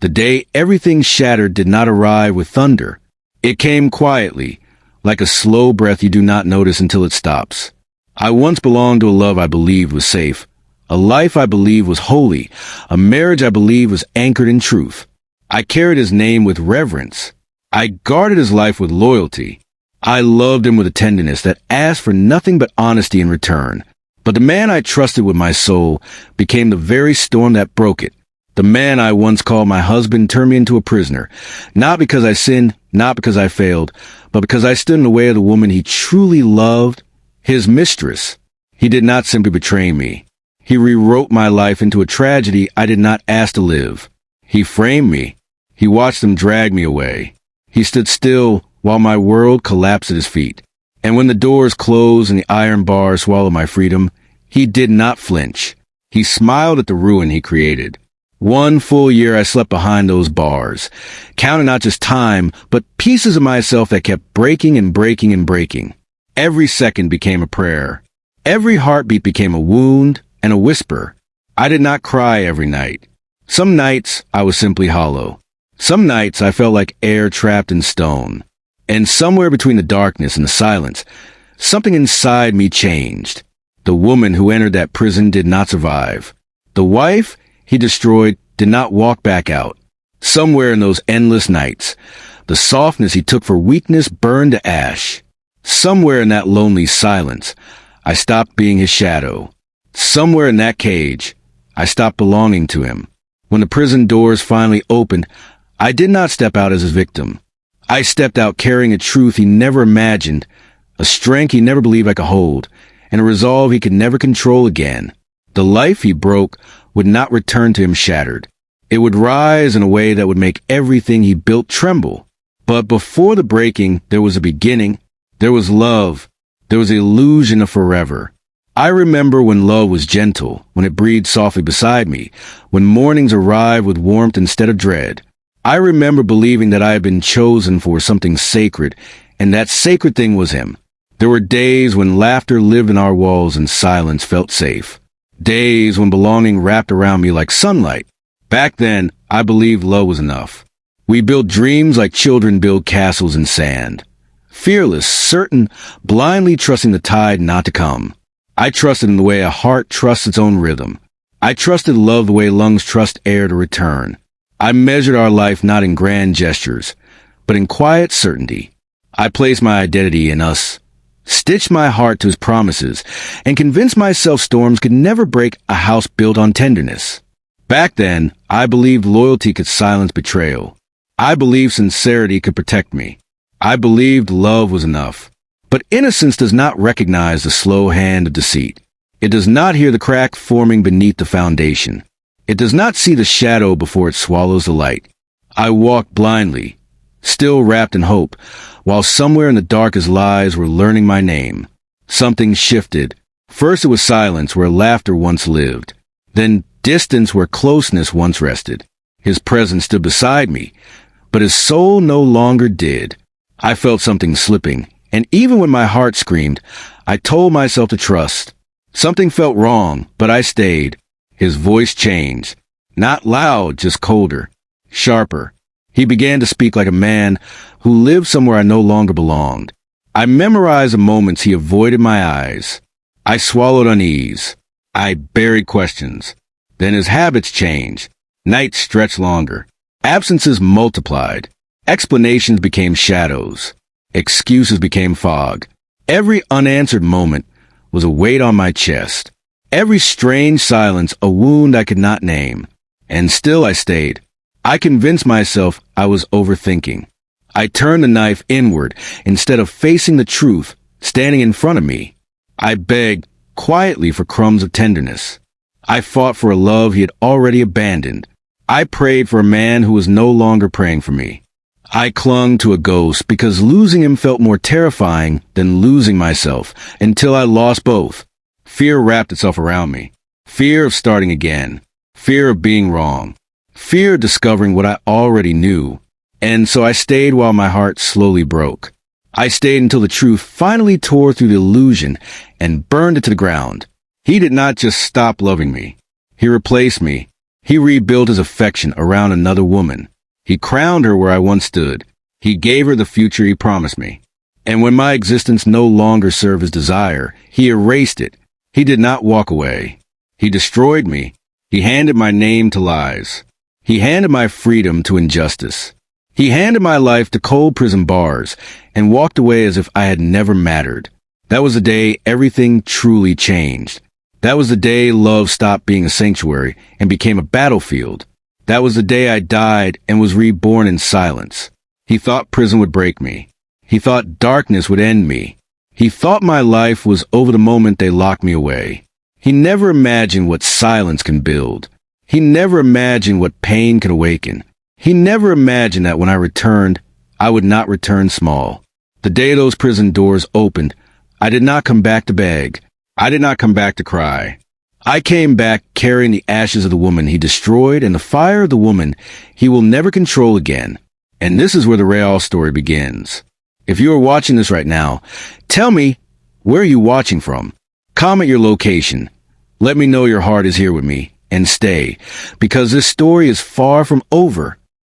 The day everything shattered did not arrive with thunder. It came quietly, like a slow breath you do not notice until it stops. I once belonged to a love I believed was safe, a life I believed was holy, a marriage I believed was anchored in truth. I carried his name with reverence. I guarded his life with loyalty. I loved him with a tenderness that asked for nothing but honesty in return. But the man I trusted with my soul became the very storm that broke it. The man I once called my husband turned me into a prisoner, not because I sinned, not because I failed, but because I stood in the way of the woman he truly loved, his mistress. He did not simply betray me. He rewrote my life into a tragedy I did not ask to live. He framed me. He watched them drag me away. He stood still while my world collapsed at his feet. And when the doors closed and the iron bars swallowed my freedom, he did not flinch. He smiled at the ruin he created. 1 full year I slept behind those bars, counting not just time, but pieces of myself that kept breaking and breaking and breaking. Every second became a prayer. Every heartbeat became a wound and a whisper. I did not cry every night. Some nights I was simply hollow. Some nights I felt like air trapped in stone. And somewhere between the darkness and the silence, something inside me changed. The woman who entered that prison did not survive. The wife he destroyed did not walk back out. Somewhere in those endless nights, the softness he took for weakness burned to ash. Somewhere in that lonely silence, I stopped being his shadow. Somewhere in that cage, I stopped belonging to him. When the prison doors finally opened, I did not step out as his victim. I stepped out carrying a truth he never imagined, a strength he never believed I could hold, and a resolve he could never control again. The life he broke would not return to him shattered. It would rise in a way that would make everything he built tremble. But before the breaking, there was a beginning. There was love. There was the illusion of forever. I remember when love was gentle, when it breathed softly beside me, when mornings arrived with warmth instead of dread. I remember believing that I had been chosen for something sacred, and that sacred thing was him. There were days when laughter lived in our walls and silence felt safe. Days when belonging wrapped around me like sunlight. Back then, I believed love was enough. We built dreams like children build castles in sand. Fearless, certain, blindly trusting the tide not to come. I trusted in the way a heart trusts its own rhythm. I trusted love the way lungs trust air to return. I measured our life not in grand gestures, but in quiet certainty. I placed my identity in us, stitched my heart to his promises, and convinced myself storms could never break a house built on tenderness. Back then, I believed loyalty could silence betrayal. I believed sincerity could protect me. I believed love was enough. But innocence does not recognize the slow hand of deceit. It does not hear the crack forming beneath the foundation. It does not see the shadow before it swallows the light. I walked blindly, still wrapped in hope, while somewhere in the darkest lies were learning my name. Something shifted. First it was silence where laughter once lived. Then distance where closeness once rested. His presence stood beside me, but his soul no longer did. I felt something slipping, and even when my heart screamed, I told myself to trust. Something felt wrong, but I stayed. His voice changed. Not loud, just colder, sharper. He began to speak like a man who lived somewhere I no longer belonged. I memorized the moments he avoided my eyes. I swallowed unease. I buried questions. Then his habits changed. Nights stretched longer. Absences multiplied. Explanations became shadows. Excuses became fog. Every unanswered moment was a weight on my chest. Every strange silence a wound I could not name. And still I stayed. I convinced myself I was overthinking. I turned the knife inward instead of facing the truth standing in front of me. I begged quietly for crumbs of tenderness. I fought for a love he had already abandoned. I prayed for a man who was no longer praying for me. I clung to a ghost because losing him felt more terrifying than losing myself until I lost both. Fear wrapped itself around me. Fear of starting again. Fear of being wrong. Fear of discovering what I already knew. And so I stayed while my heart slowly broke. I stayed until the truth finally tore through the illusion and burned it to the ground. He did not just stop loving me. He replaced me. He rebuilt his affection around another woman. He crowned her where I once stood. He gave her the future he promised me. And when my existence no longer served his desire, he erased it. He did not walk away. He destroyed me. He handed my name to lies. He handed my freedom to injustice. He handed my life to cold prison bars and walked away as if I had never mattered. That was the day everything truly changed. That was the day love stopped being a sanctuary and became a battlefield. That was the day I died and was reborn in silence. He thought prison would break me. He thought darkness would end me. He thought my life was over the moment they locked me away. He never imagined what silence can build. He never imagined what pain can awaken. He never imagined that when I returned, I would not return small. The day those prison doors opened, I did not come back to beg. I did not come back to cry. I came back carrying the ashes of the woman he destroyed and the fire of the woman he will never control again. And this is where the real story begins. If you are watching this right now, tell me, where are you watching from? Comment your location. Let me know your heart is here with me. And stay, because this story is far from over.